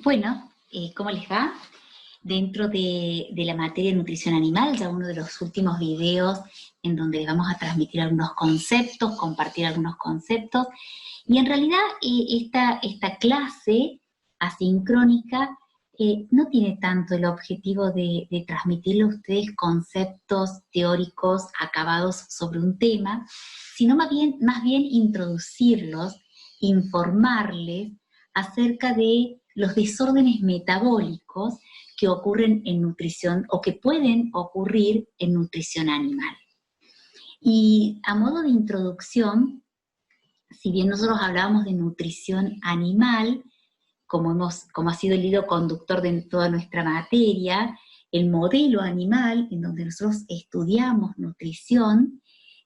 Bueno, ¿cómo les va? Dentro de la materia de nutrición animal, ya uno de los últimos videos en donde les vamos a transmitir algunos conceptos, compartir algunos conceptos, y en realidad esta clase asincrónica no tiene tanto el objetivo de transmitirle a ustedes conceptos teóricos acabados sobre un tema, sino más bien introducirlos, informarles acerca de los desórdenes metabólicos que ocurren en nutrición o que pueden ocurrir en nutrición animal. Y a modo de introducción, si bien nosotros hablábamos de nutrición animal, como ha sido el hilo conductor de toda nuestra materia, el modelo animal en donde nosotros estudiamos nutrición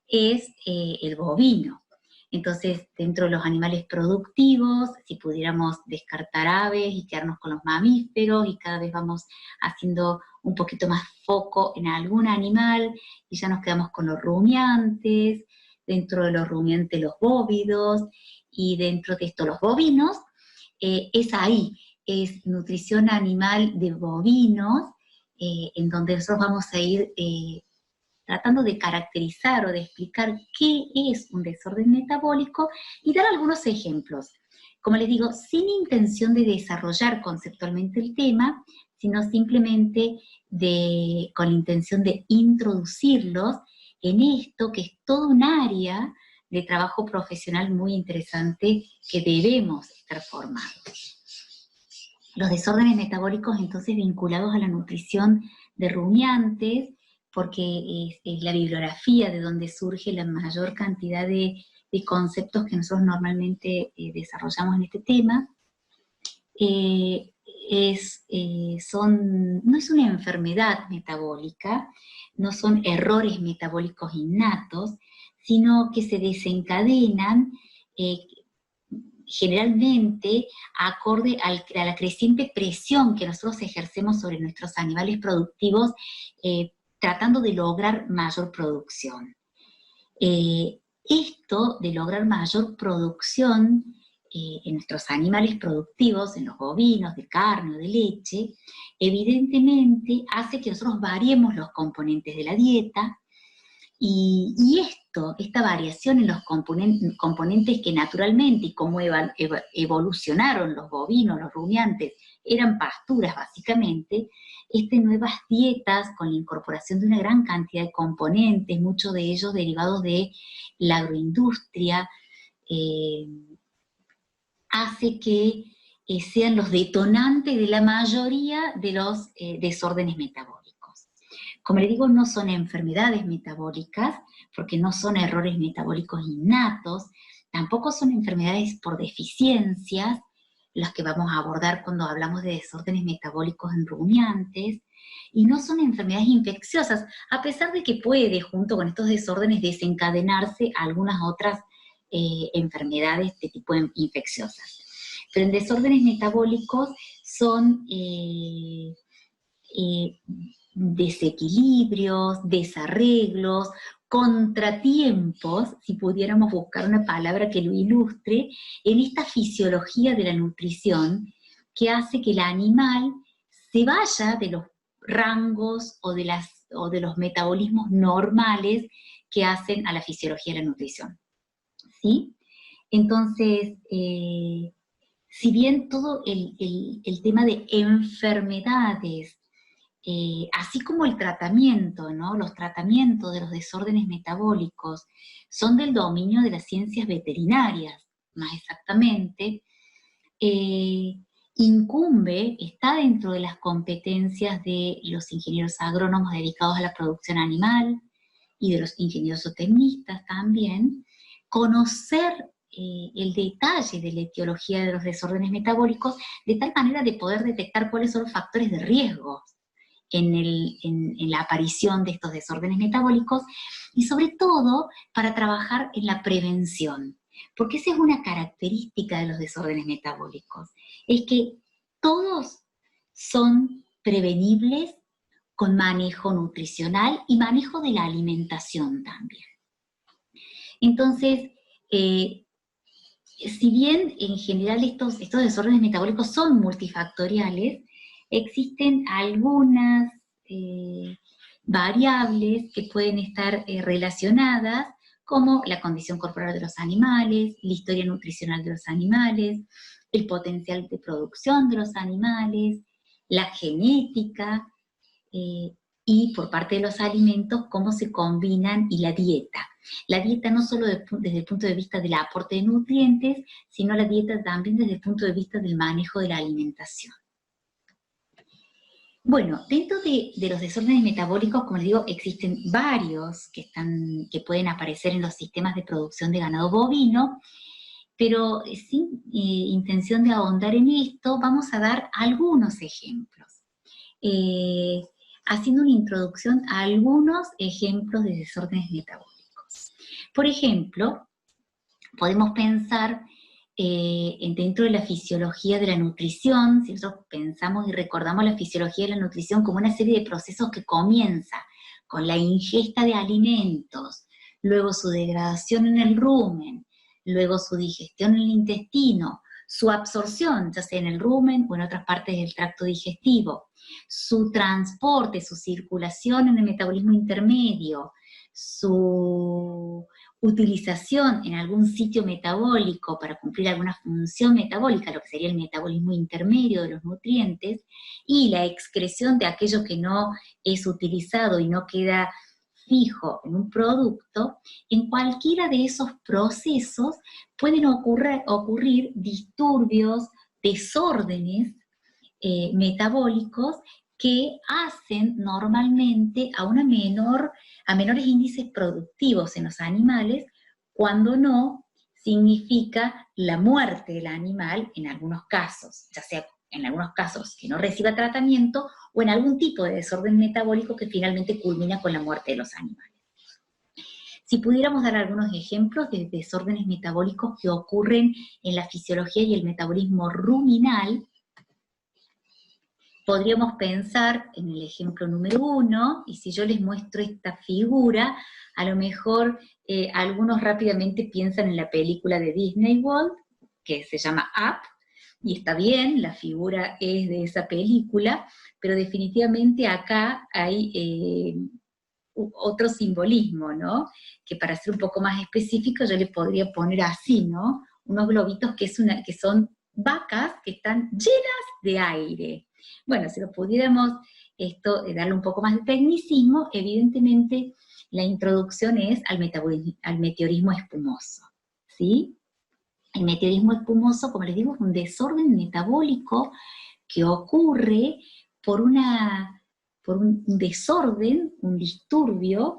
es el bovino. Entonces, dentro de los animales productivos, si pudiéramos descartar aves y quedarnos con los mamíferos, y cada vez vamos haciendo un poquito más foco en algún animal, y ya nos quedamos con los rumiantes, dentro de los rumiantes los bóvidos, y dentro de esto los bovinos, es ahí, es nutrición animal de bovinos, en donde nosotros vamos a ir tratando de caracterizar o de explicar qué es un desorden metabólico y dar algunos ejemplos. Como les digo, sin intención de desarrollar conceptualmente el tema, sino simplemente con la intención de introducirlos en esto que es todo un área de trabajo profesional muy interesante que debemos estar formados. Los desórdenes metabólicos entonces vinculados a la nutrición de rumiantes, porque es la bibliografía de donde surge la mayor cantidad de conceptos que nosotros normalmente desarrollamos en este tema, no es una enfermedad metabólica, no son errores metabólicos innatos, sino que se desencadenan generalmente acorde a la creciente presión que nosotros ejercemos sobre nuestros animales productivos, tratando de lograr mayor producción. Esto de lograr mayor producción en nuestros animales productivos, en los bovinos, de carne o de leche, evidentemente hace que nosotros variemos los componentes de la dieta, y esta variación en los componentes que naturalmente, y como evolucionaron los bovinos, los rumiantes, eran pasturas básicamente, nuevas dietas con la incorporación de una gran cantidad de componentes, muchos de ellos derivados de la agroindustria, hace que sean los detonantes de la mayoría de los desórdenes metabólicos. Como les digo, no son enfermedades metabólicas, porque no son errores metabólicos innatos, tampoco son enfermedades por deficiencias, las que vamos a abordar cuando hablamos de desórdenes metabólicos en rumiantes, y no son enfermedades infecciosas, a pesar de que puede, junto con estos desórdenes, desencadenarse algunas otras enfermedades de tipo infecciosas. Pero en desórdenes metabólicos son desequilibrios, desarreglos, contratiempos, si pudiéramos buscar una palabra que lo ilustre, en esta fisiología de la nutrición que hace que el animal se vaya de los rangos o de los metabolismos normales que hacen a la fisiología de la nutrición. ¿Sí? Entonces, si bien todo el tema de enfermedades, así como el tratamiento, ¿no? Los tratamientos de los desórdenes metabólicos son del dominio de las ciencias veterinarias, más exactamente, está dentro de las competencias de los ingenieros agrónomos dedicados a la producción animal y de los ingenieros zootecnistas también, conocer el detalle de la etiología de los desórdenes metabólicos de tal manera de poder detectar cuáles son los factores de riesgo en la aparición de estos desórdenes metabólicos, y sobre todo para trabajar en la prevención, porque esa es una característica de los desórdenes metabólicos, es que todos son prevenibles con manejo nutricional y manejo de la alimentación también. Entonces, si bien en general estos desórdenes metabólicos son multifactoriales, existen algunas variables que pueden estar relacionadas, como la condición corporal de los animales, la historia nutricional de los animales, el potencial de producción de los animales, la genética, y por parte de los alimentos, cómo se combinan, y la dieta. La dieta no solo desde el punto de vista del aporte de nutrientes, sino la dieta también desde el punto de vista del manejo de la alimentación. Bueno, dentro de los desórdenes metabólicos, como les digo, existen varios que pueden aparecer en los sistemas de producción de ganado bovino, pero sin intención de ahondar en esto, vamos a dar algunos ejemplos. Haciendo una introducción a algunos ejemplos de desórdenes metabólicos. Por ejemplo, podemos pensar dentro de la fisiología de la nutrición. Si nosotros pensamos y recordamos la fisiología de la nutrición como una serie de procesos que comienza con la ingesta de alimentos, luego su degradación en el rumen, luego su digestión en el intestino, su absorción, ya sea en el rumen o en otras partes del tracto digestivo, su transporte, su circulación en el metabolismo intermedio, su utilización en algún sitio metabólico para cumplir alguna función metabólica, lo que sería el metabolismo intermedio de los nutrientes, y la excreción de aquello que no es utilizado y no queda fijo en un producto. En cualquiera de esos procesos pueden ocurrir disturbios, desórdenes metabólicos que hacen normalmente a menores índices productivos en los animales, cuando no significa la muerte del animal en algunos casos, ya sea en algunos casos que no reciba tratamiento, o en algún tipo de desorden metabólico que finalmente culmina con la muerte de los animales. Si pudiéramos dar algunos ejemplos de desórdenes metabólicos que ocurren en la fisiología y el metabolismo ruminal, podríamos pensar en el ejemplo número 1, y si yo les muestro esta figura, a lo mejor algunos rápidamente piensan en la película de Disney World, que se llama Up, y está bien, la figura es de esa película, pero definitivamente acá hay otro simbolismo, ¿no? Que para ser un poco más específico yo le podría poner así, ¿no? Unos globitos que son vacas que están llenas de aire. Bueno, si lo pudiéramos darle un poco más de tecnicismo, evidentemente la introducción es al meteorismo espumoso, ¿sí? El meteorismo espumoso, como les digo, es un desorden metabólico que ocurre por un desorden, un disturbio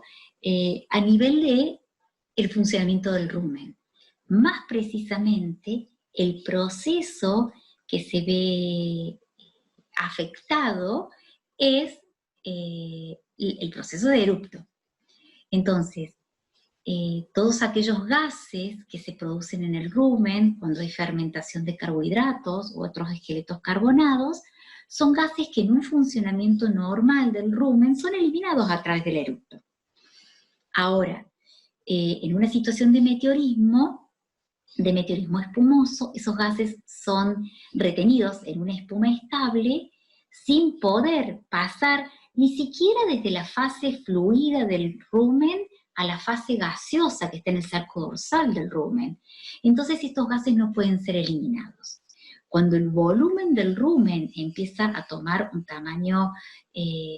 a nivel de el funcionamiento del rumen. Más precisamente, el proceso que se ve afectado es el proceso de erupto. Entonces, todos aquellos gases que se producen en el rumen cuando hay fermentación de carbohidratos u otros esqueletos carbonados, son gases que en un funcionamiento normal del rumen son eliminados a través del eructo. Ahora, en una situación de meteorismo espumoso, esos gases son retenidos en una espuma estable sin poder pasar ni siquiera desde la fase fluida del rumen a la fase gaseosa que está en el saco dorsal del rumen. Entonces estos gases no pueden ser eliminados. Cuando el volumen del rumen empieza a tomar un tamaño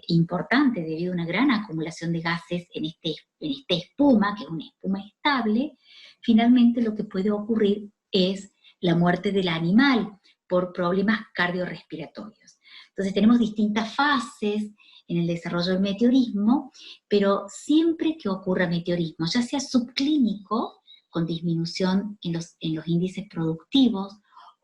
importante debido a una gran acumulación de gases en esta espuma, que es una espuma estable, finalmente lo que puede ocurrir es la muerte del animal por problemas cardiorrespiratorios. Entonces tenemos distintas fases en el desarrollo del meteorismo, pero siempre que ocurra meteorismo, ya sea subclínico, con disminución en los índices productivos,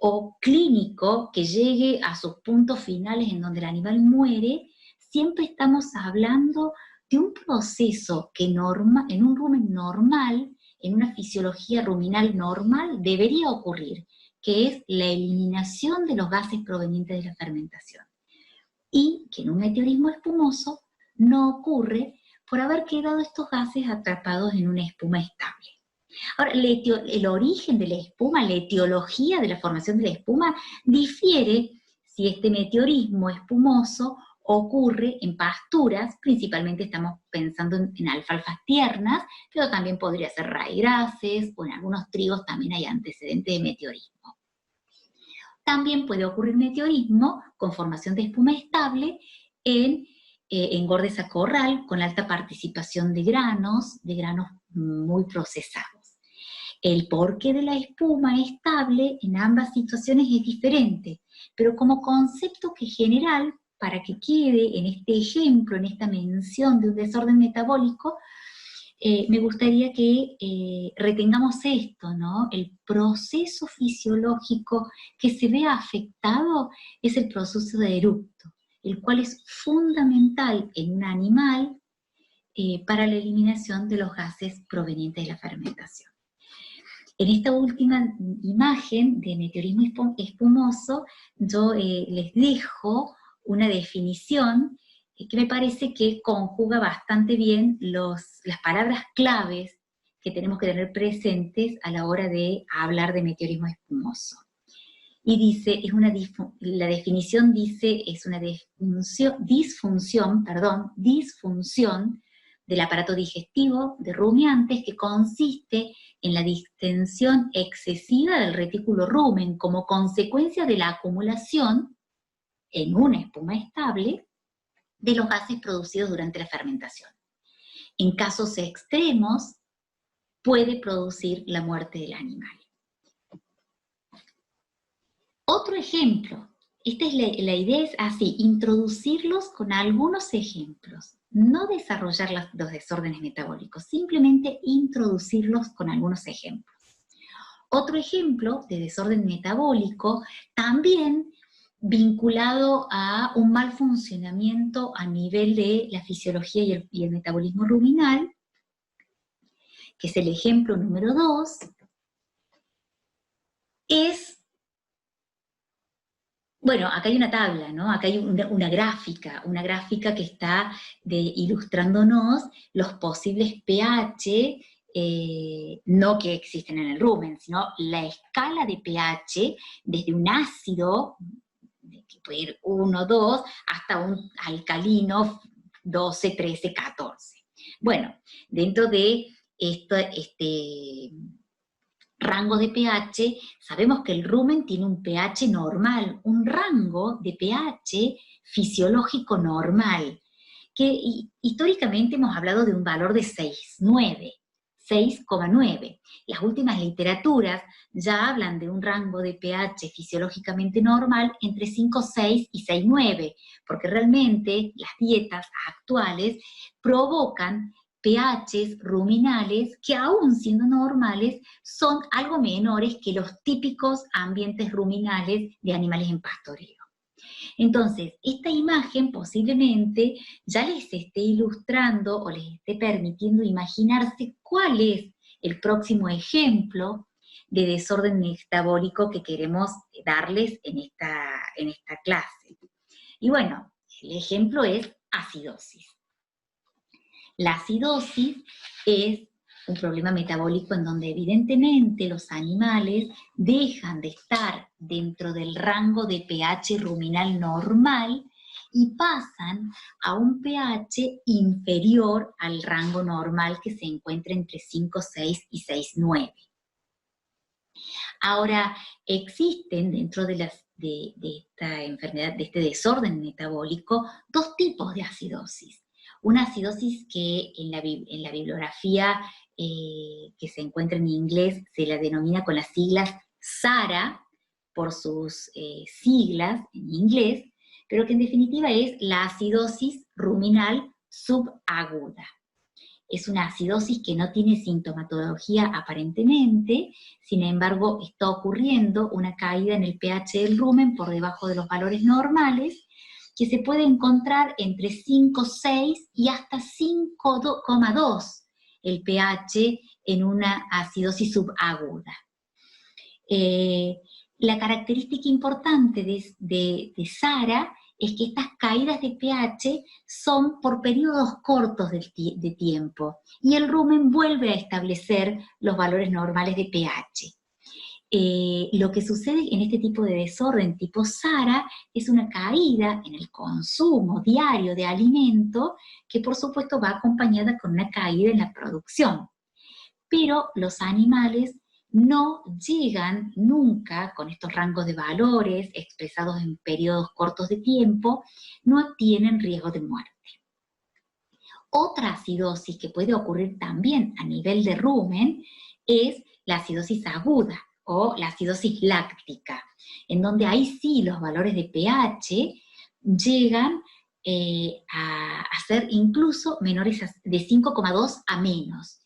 o clínico, que llegue a sus puntos finales en donde el animal muere, siempre estamos hablando de un proceso que en un rumen normal, en una fisiología ruminal normal, debería ocurrir, que es la eliminación de los gases provenientes de la fermentación. Y que en un meteorismo espumoso no ocurre por haber quedado estos gases atrapados en una espuma estable. Ahora, el origen de la espuma, la etiología de la formación de la espuma, difiere si este meteorismo espumoso ocurre en pasturas, principalmente estamos pensando en alfalfas tiernas, pero también podría ser raigrases, o en algunos trigos también hay antecedentes de meteorismo. También puede ocurrir meteorismo con formación de espuma estable en engordes a corral, con alta participación de granos muy procesados. El porqué de la espuma estable en ambas situaciones es diferente, pero como concepto que general, para que quede en este ejemplo, en esta mención de un desorden metabólico, me gustaría que retengamos esto, ¿no? El proceso fisiológico que se ve afectado es el proceso de eructo, el cual es fundamental en un animal para la eliminación de los gases provenientes de la fermentación. En esta última imagen de meteorismo espumoso, yo les dejo una definición que me parece que conjuga bastante bien las palabras claves que tenemos que tener presentes a la hora de hablar de meteorismo espumoso. Y dice, la definición dice, es una disfunción del aparato digestivo de rumiantes que consiste en la distensión excesiva del retículo rumen como consecuencia de la acumulación en una espuma estable de los gases producidos durante la fermentación. En casos extremos, puede producir la muerte del animal. Otro ejemplo, la idea es así, introducirlos con algunos ejemplos, no desarrollar los desórdenes metabólicos, simplemente introducirlos con algunos ejemplos. Otro ejemplo de desorden metabólico, también vinculado a un mal funcionamiento a nivel de la fisiología y el metabolismo ruminal, que es el ejemplo número 2, es, bueno, acá hay una tabla, ¿no? Acá hay una gráfica que está ilustrándonos los posibles pH, no que existen en el rumen, sino la escala de pH desde un ácido, que puede ir 1, 2, hasta un alcalino 12, 13, 14. Bueno, dentro de este rango de pH, sabemos que el rumen tiene un pH normal, un rango de pH fisiológico normal, que históricamente hemos hablado de un valor de 6,9. Las últimas literaturas ya hablan de un rango de pH fisiológicamente normal entre 5,6 y 6,9, porque realmente las dietas actuales provocan pHs ruminales que, aún siendo normales, son algo menores que los típicos ambientes ruminales de animales en pastoreo. Entonces, esta imagen posiblemente ya les esté ilustrando o les esté permitiendo imaginarse cuál es el próximo ejemplo de desorden metabólico que queremos darles en esta clase. Y bueno, el ejemplo es acidosis. La acidosis es un problema metabólico en donde evidentemente los animales dejan de estar dentro del rango de pH ruminal normal y pasan a un pH inferior al rango normal que se encuentra entre 5,6 y 6,9. Ahora, existen dentro de esta enfermedad, de este desorden metabólico, dos tipos de acidosis. Una acidosis que en la bibliografía que se encuentra en inglés se la denomina con las siglas SARA, por sus siglas en inglés, pero que en definitiva es la acidosis ruminal subaguda. Es una acidosis que no tiene sintomatología aparentemente, sin embargo está ocurriendo una caída en el pH del rumen por debajo de los valores normales, que se puede encontrar entre 5,6 y hasta 5,2 el pH en una acidosis subaguda. La característica importante de SARA es que estas caídas de pH son por periodos cortos de tiempo, y el rumen vuelve a establecer los valores normales de pH. Lo que sucede en este tipo de desorden tipo SARA es una caída en el consumo diario de alimento que por supuesto va acompañada con una caída en la producción. Pero los animales no llegan nunca con estos rangos de valores expresados en periodos cortos de tiempo, no tienen riesgo de muerte. Otra acidosis que puede ocurrir también a nivel de rumen es la acidosis aguda o la acidosis láctica, en donde ahí sí los valores de pH llegan a ser incluso menores de 5,2 a menos.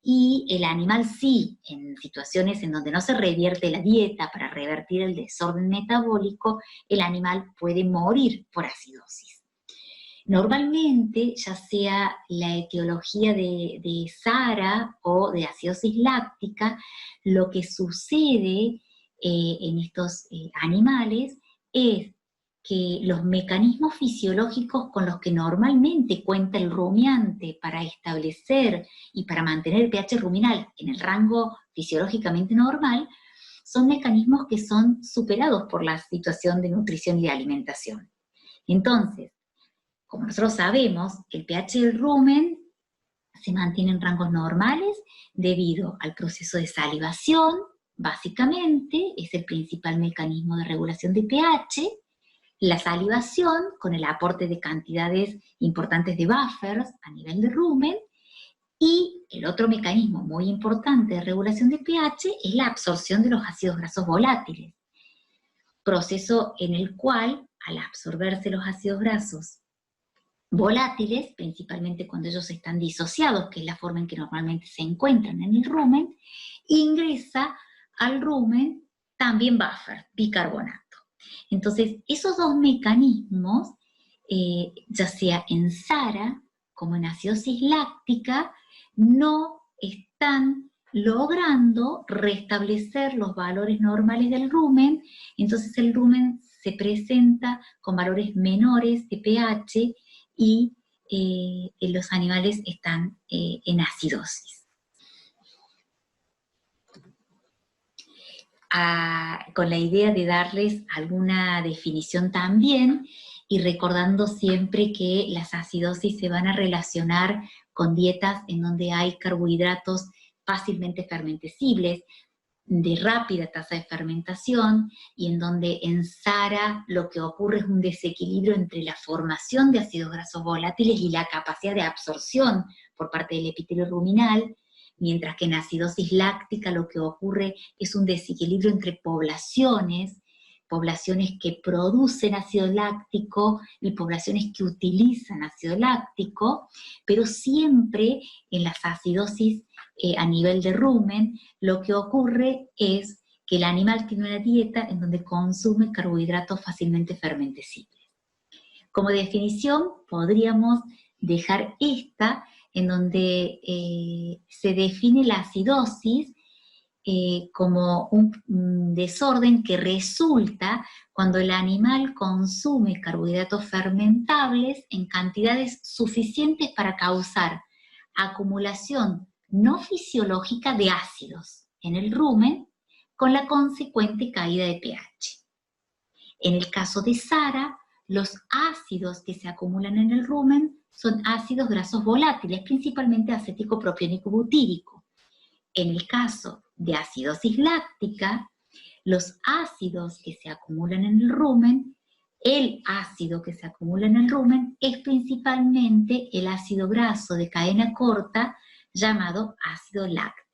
Y el animal sí, en situaciones en donde no se revierte la dieta para revertir el desorden metabólico, el animal puede morir por acidosis. Normalmente, ya sea la etiología de SARA o de acidosis láctica, lo que sucede en estos animales es que los mecanismos fisiológicos con los que normalmente cuenta el rumiante para establecer y para mantener el pH ruminal en el rango fisiológicamente normal, son mecanismos que son superados por la situación de nutrición y de alimentación. Entonces, como nosotros sabemos, el pH del rumen se mantiene en rangos normales debido al proceso de salivación, básicamente, es el principal mecanismo de regulación de pH, la salivación con el aporte de cantidades importantes de buffers a nivel de rumen, y el otro mecanismo muy importante de regulación de pH es la absorción de los ácidos grasos volátiles, proceso en el cual, al absorberse los ácidos grasos volátiles, principalmente cuando ellos están disociados, que es la forma en que normalmente se encuentran en el rumen, ingresa al rumen también buffer, bicarbonato. Entonces, esos dos mecanismos, ya sea en SARA como en acidosis láctica, no están logrando restablecer los valores normales del rumen, entonces el rumen se presenta con valores menores de pH y los animales están en acidosis. Con la idea de darles alguna definición también, y recordando siempre que las acidosis se van a relacionar con dietas en donde hay carbohidratos fácilmente fermentescibles, de rápida tasa de fermentación, y en donde en SARA lo que ocurre es un desequilibrio entre la formación de ácidos grasos volátiles y la capacidad de absorción por parte del epitelio ruminal, mientras que en acidosis láctica lo que ocurre es un desequilibrio entre poblaciones que producen ácido láctico y poblaciones que utilizan ácido láctico, pero siempre en las acidosis a nivel de rumen, lo que ocurre es que el animal tiene una dieta en donde consume carbohidratos fácilmente fermentescibles. Como definición, podríamos dejar esta, en donde se define la acidosis como un desorden que resulta cuando el animal consume carbohidratos fermentables en cantidades suficientes para causar acumulación no fisiológica de ácidos en el rumen, con la consecuente caída de pH. En el caso de SARA, los ácidos que se acumulan en el rumen son ácidos grasos volátiles, principalmente acético propiónico butírico. En el caso de acidosis láctica, los ácidos que se acumulan en el rumen, el ácido que se acumula en el rumen es principalmente el ácido graso de cadena corta llamado ácido láctico.